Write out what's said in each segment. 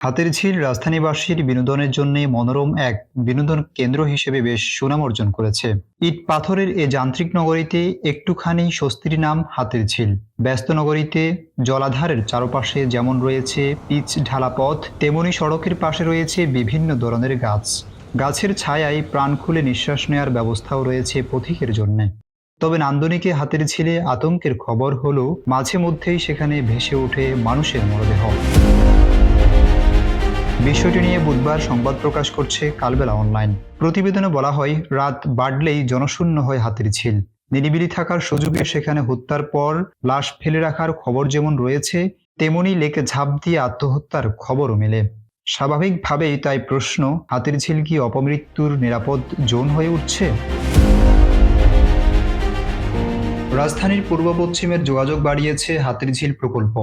হাতিরঝিল রাজধানীবাসীর বিনোদনের জন্য মনোরম এক বিনোদন কেন্দ্র হিসেবে বেশ সুনাম অর্জন করেছে। ইট পাথরের এ যান্ত্রিক নগরীতে একটুখানি স্বস্তির নাম হাতিরঝিল। ব্যস্ত নগরীতে জলাধারের চারপাশে যেমন রয়েছে পিচ ঢালা পথ, তেমনি সড়কের পাশে রয়েছে বিভিন্ন ধরনের গাছ। গাছের ছায়ায় প্রাণ খুলে নিঃশ্বাস নেওয়ার ব্যবস্থাও রয়েছে পথিকের জন্য। তবে নান্দনিকে হাতিরঝিলে আতঙ্কের খবর হলো মাঝে মধ্যেই সেখানে ভেসে ওঠে মানুষের মরদেহ। বিষয়টি নিয়ে বুধবার সংবাদ প্রকাশ করছে কালবেলা অনলাইন। প্রতিবেদনে বলা হয়, রাত বাড়লেই জনশূন্য হয় হাতিরঝিল। নিরিবিলি থাকার সুযোগে সেখানে হত্যার পর লাশ ফেলে রাখার খবর যেমন রয়েছে, তেমনি লেকে ঝাঁপ দিয়ে আত্মহত্যার খবরও মেলে। স্বাভাবিকভাবেই তাই প্রশ্ন, হাতিরঝিল কি অপমৃত্যুর নিরাপদ জোন হয়ে উঠছে? রাজধানীর পূর্ব পশ্চিমের যোগাযোগ বাড়িয়েছে হাতিরঝিল প্রকল্প।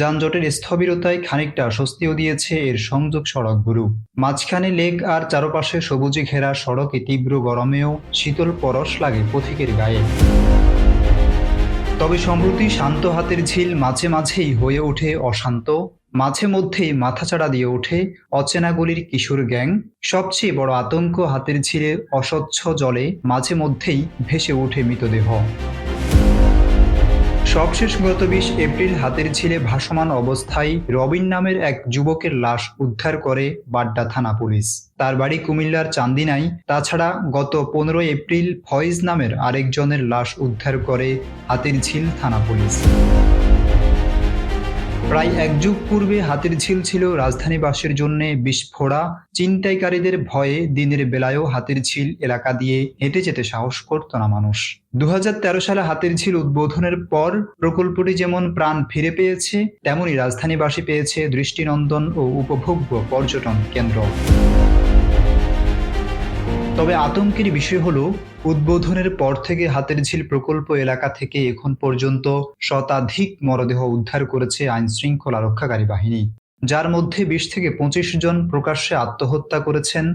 যানজটের স্থবিরতায় খানিকটা স্বস্তিও দিয়েছে এর সংযোগ সড়কগুলো। মাঝখানে লেক আর চারপাশে সবুজে ঘেরা সড়কে তীব্র গরমেও শীতল পরশ লাগে পথিকের গায়ে। তবে সম্প্রতি শান্ত হাতিরঝিল মাঝে মাঝেই হয়ে ওঠে অশান্ত। মাঝে মধ্যেই মাথাচাড়া দিয়ে ওঠে অচেনা গলির কিশোর গ্যাং। সবচেয়ে বড় আতঙ্ক, হাতিরঝিলের অস্বচ্ছ জলে মাঝে মধ্যেই ভেসে ওঠে মৃতদেহ। সবশেষ গত 20 এপ্রিল হাতিরঝিলে ভাসমান অবস্থায় রবিন নামের এক যুবকের লাশ উদ্ধার করে বাড্ডা থানা পুলিশ। তার বাড়ি কুমিল্লার চান্দিনায়। তাছাড়া গত 15 এপ্রিল ফয়েজ নামের আরেকজনের লাশ উদ্ধার করে হাতিরঝিল থানা পুলিশ। প্রায় এক যুগ পূর্বে হাতিরঝিল ছিল রাজধানীবাসীর জন্য বিস্ফোরা। ছিনতাইকারীদের ভয়ে দিনের বেলায়ও হাতিরঝিল এলাকা দিয়ে হেঁটে যেতে সাহস করত না মানুষ। 2013 সালে হাতিরঝিল উদ্বোধনের পর প্রকল্পটি যেমন প্রাণ ফিরে পেয়েছে, তেমনি রাজধানীবাসী পেয়েছে দৃষ্টিনন্দন ও উপভোগ্য পর্যটন কেন্দ্র। তবে আতঙ্কের বিষয় হলো, উদ্বোধনের পর থেকে হাতিরঝিল প্রকল্প এলাকা থেকে এখন পর্যন্ত শতাধিক মরদেহ উদ্ধার করেছে আইন শৃঙ্খলা রক্ষাকারী বাহিনী, যার মধ্যে 20 থেকে 25 জন প্রকাশ্যে আত্মহত্যা করেছেন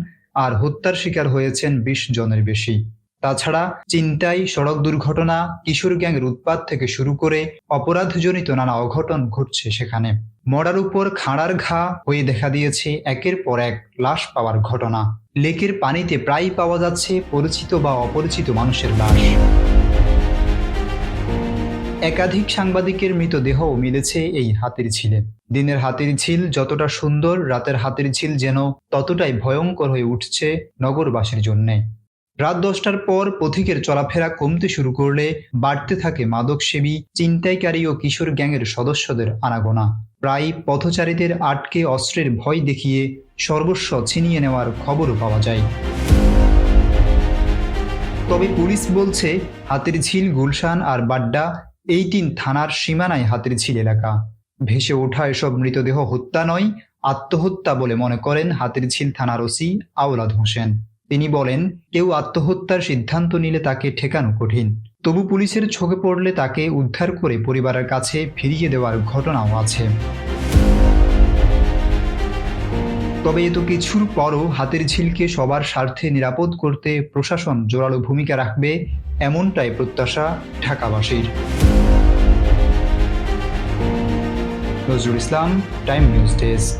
আর হত্যার শিকার হয়েছেন 20 জনের বেশি। তাছাড়া ছিনতাই, সড়ক দুর্ঘটনা, কিশোর গ্যাংয়ের উৎপাত থেকে শুরু করে অপরাধজনিত নানা অঘটন ঘটছে সেখানে। মরার উপর খাঁড়ার ঘা হয়ে দেখা দিয়েছে একের পর এক লাশ পাওয়ার ঘটনা। লেকের পানিতে প্রায়ই পাওয়া যাচ্ছে পরিচিত বা অপরিচিত মানুষের লাশ। একাধিক সাংবাদিকের মৃতদেহও মিলেছে এই হাতিরঝিলে। দিনের হাতিরঝিল যতটা সুন্দর, রাতের হাতিরঝিল যেন ততটাই ভয়ঙ্কর হয়ে উঠছে নগরবাসীর জন্যে। রাত 10টার পর পথিকের চলাফেরা কমতে শুরু করলে বাড়তে থাকে মাদকসেবী, ছিনতাইকারী ও কিশোর গ্যাংয়ের সদস্যদের আনাগোনা। প্রায় পথচারীদের আটকে অস্ত্রের ভয় দেখিয়ে সর্বস্ব ছিনিয়ে নেওয়ার খবরও পাওয়া যায়। তবে পুলিশ বলছে, হাতিরঝিল, গুলশান আর বাড্ডা এই 3 থানার সীমানায় হাতিরঝিল এলাকা। ভেসে ওঠা এসব মৃতদেহ হত্যা নয়, আত্মহত্যা বলে মনে করেন হাতিরঝিল থানার ওসি আওলাদ হোসেন। তিনি বলেন, কেউ আত্মহত্যার সিদ্ধান্ত নিলে তাকে ঠেকানো কঠিন। তবু পুলিশের চোখে পড়লে তাকে উদ্ধার করে পরিবারের কাছে ফিরিয়ে দেওয়ার ঘটনাও আছে। তবে এত কিছুর পরও হাতিরঝিলকে সবার স্বার্থে নিরাপদ করতে প্রশাসন জোরালো ভূমিকা রাখবে, এমনটাই প্রত্যাশা ঢাকাবাসীর। Nazrul Islam, time news desk.